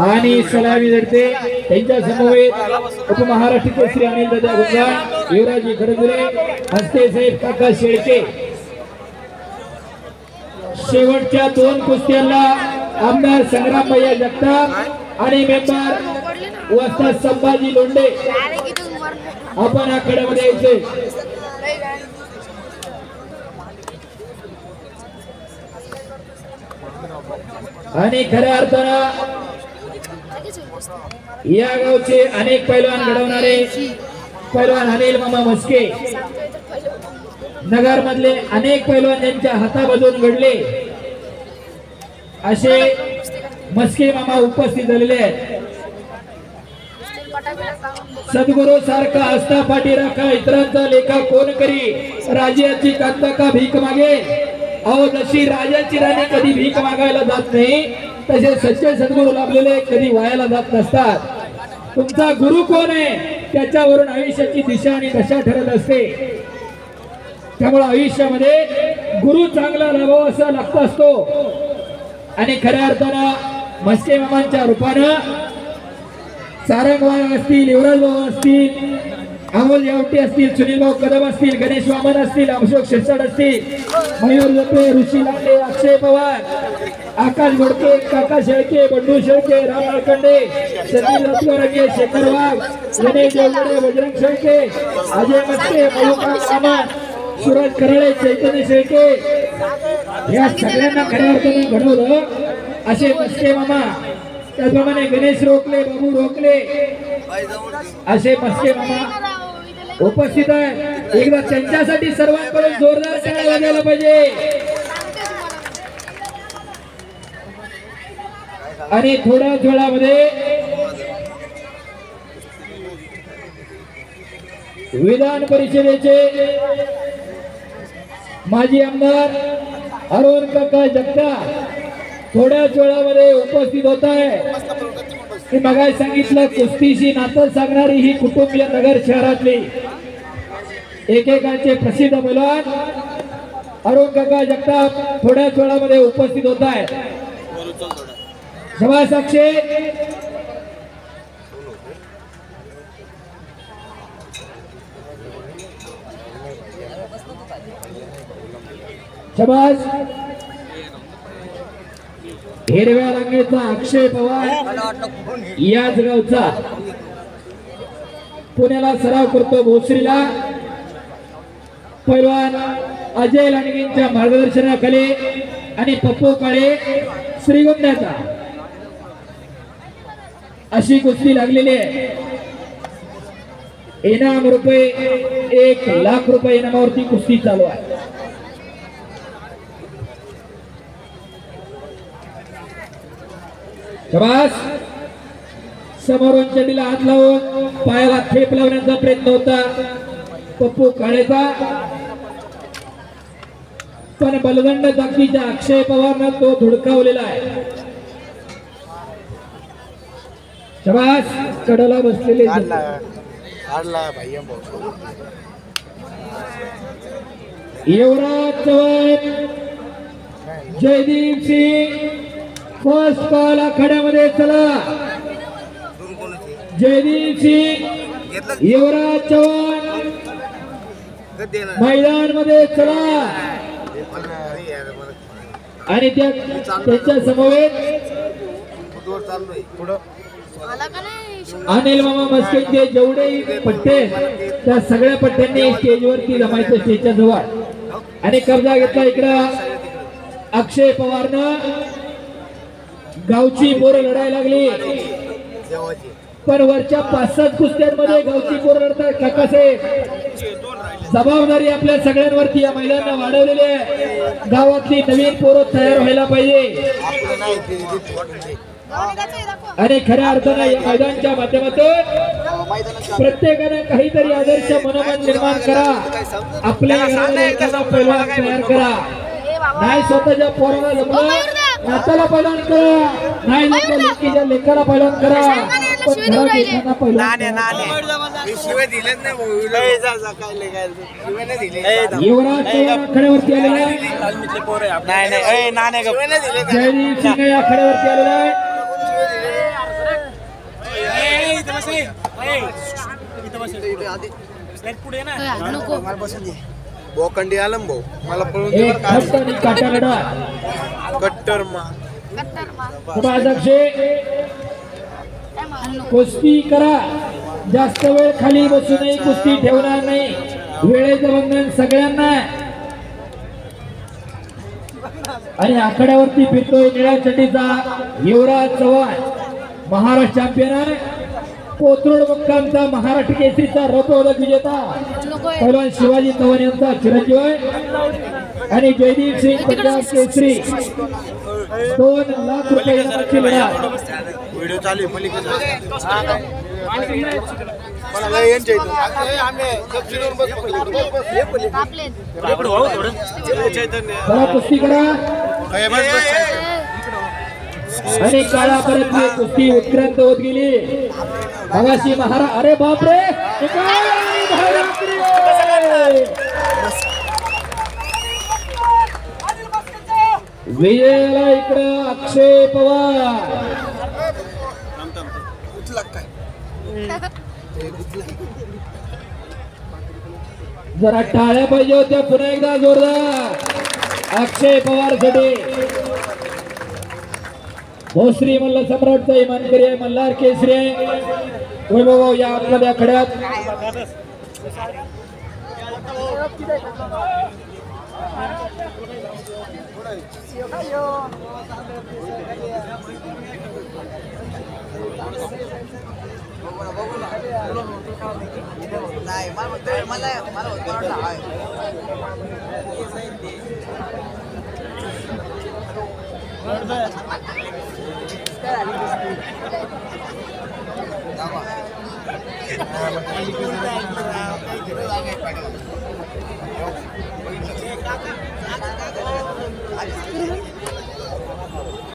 आणि सलामी जडते त्यांच्या समवेत उपमहाराष्ट्र केसरी अनिल दादा गुंजाळ, युवराजी खडजुले, हस्ते साहेब काका शेळके. शेवटच्या दोन कुस्त्यांना आमदार संग्राम भैया जगताप आणि मेंबर वस्ताद संभाजी लोंढे आपण आखाड्यामध्ये यायचे. आणि खऱ्या अर्थानं या गावचे अनेक पैलवान घडवणारे पैलवान अनिल मामा मस्के, नगर मधले अनेक पैलवान ज्यांच्या हाताबाजून घडले असे मस्के मामा उपस्थित झालेले आहेत. सद्गुरू सारखा आस्था पाठी राखा, इतरांचा लेखा कोण करी, राजाची कांता का भीक मागे. अहो जशी राजाची राणी कधी भीक मागायला जात नाही, तसे सच्चे सद्गुरू लाभलेले कधी वायाला जात नसतात. तुमचा गुरु कोण आहे त्याच्यावरून आयुष्याची दिशा आणि दशा ठरत असते. त्यामुळे आयुष्यामध्ये गुरु चांगला लाभावा असा लागत असतो. आणि खऱ्या अर्थानं मस्के मामांच्या रूपानं सारंगवाळ असतील, युवराज भाऊ असतील, अमोल यावटी असतील, सुनील भाऊ कदम असतील, गणेश वामन असतील, अशोक शिरसाट असतील, मयूर जपे, ऋषी लांडे, अक्षय पवार, आकाश गोडके, काका शेळके, बंडू शेळके, राम नाळकंडे, सतीश रत्नरंगे, शेखर वाघ, गणेश देवगडे, बजरंग शेळके, अजय मस्के, मधुकर सामंत, सूरज कराळे, चैतन्य शेळके या सगळ्यांना खऱ्या अर्थानं घडवलं असे मस्के मामा. त्याचप्रमाणे गणेश रोकले, बाबू रोकले असे मस्के मामा उपस्थित आहे. एकदा त्यांच्यासाठी सर्वांकडून जोरदार टाळ्या वाजायला पाहिजे. आणि थोड्याच वेळामध्ये विधान परिषदेचे माजी आमदार अरुण काका जगताप थोड्याच वेळामध्ये उपस्थित होत आहे. मी मगाशी सांगितलं कुस्तीशी नातं सांगणारी ही कुटुंबीय नगर शहरातली एकेकाचे प्रसिद्ध पैलवान अरुण काका जगताप थोड्याच वेळामध्ये उपस्थित होत आहे. शाबास अक्षय. शाबास. हिरव्या रंगाचा अक्षय पवार याच गावचा, पुण्याला सराव करतो भोसरीला. पैलवान अजय लांडगेंच्या मार्गदर्शनाखाली आणि पप्पू काळे श्रीगोंद्याचा अशी कुस्ती लागलेली आहे. इनाम रुपये 1 लाख रुपये इनामावरती कुस्ती चालू आहे. शाबास. समोरून चढीला हात लावून पायाला थेप लावण्याचा प्रयत्न होता पप्पू काळेचा, पण बलदंड ताकदीच्या अक्षय पवारनं तो धुडकावलेला आहे. शाबास. कडाला बसलेले युवराज चव्हाण, जयदीप सिंग फर्स्ट कॉल आखाड्यामध्ये. चला जयदीप सिंग, युवराज चव्हाण मैदान मध्ये चला. आणि त्यांच्या समवेत अनिल मामा मस्केचे जेवढे पट्टे त्या सगळ्या पट्ट्यांनी स्टेजवरती जमायचं स्टेजच्या जवळ. आणि कब्जा घेतला इकडं अक्षय पवारनं. गावची पोरं लढायला लागली, पण वरच्या 5-7 कुस्त्यांमध्ये गावची पोरं लढतात. काकासाहेब जबाबदारी आपल्या सगळ्यांवरती या मैदानाला वाढवलेली आहे. गावातली नवीन पोरं तयार व्हायला पाहिजे. आणि खऱ्या अर्थानं या मैदानाच्या माध्यमातून प्रत्येकाने काहीतरी आदर्श मनोमन निर्माण करा. आपल्या घरामध्ये एखादा पैलवान तयार करा. नाही स्वतःच्या पोराला जमलं नाताला पैलवान करा, नाही जमलं लेकीच्या लेकाला पैलवान करा. पण घरात येताना पहिला युवराज चव्हाण आखाड्यावरती आलेला आहे. जयदीप सिंग या आखाड्यावरती आलेला आहे. बोकंडी आलम भाऊ मला पळून एक खट्ट आणि काटा लढा. कट्टर समाजाचे कुस्ती करा. जास्त वेळ खाली बसूनही कुस्ती ठेवणार नाही. वेळेचं बंधन सगळ्यांना. आणि आखाड्यावरती फिरतोय निळ्या चड्डीचा युवराज चव्हाण, महाराष्ट्र चॅम्पियन आहे. कोथरूड मुक्कामचा महाराष्ट्र केसरीचा रौप्यपदक विजेता पैलवान शिवाजी चव्हाण यांचा चिरंजीव आहे. आणि जयदीप सिंग पंजाब केसरी 2 लाख रुपये इनामाची लढत. व्हिडिओ चालू कुस्ती करा. आणि काळापर्यंत कुस्ती उत्क्रांत होत गेली. मगाशी महाराज, अरे बापरे, विजयाला इकडं अक्षय पवार. जरा टाळ्या पाहिजे होत्या पुन्हा एकदा जोरदार अक्षय पवार साठी. भोसरी मल्ल सम्राटचा इमानकरी आहे. मल्हार केसरी आहे. वैभव या आतमध्ये आखाड्यात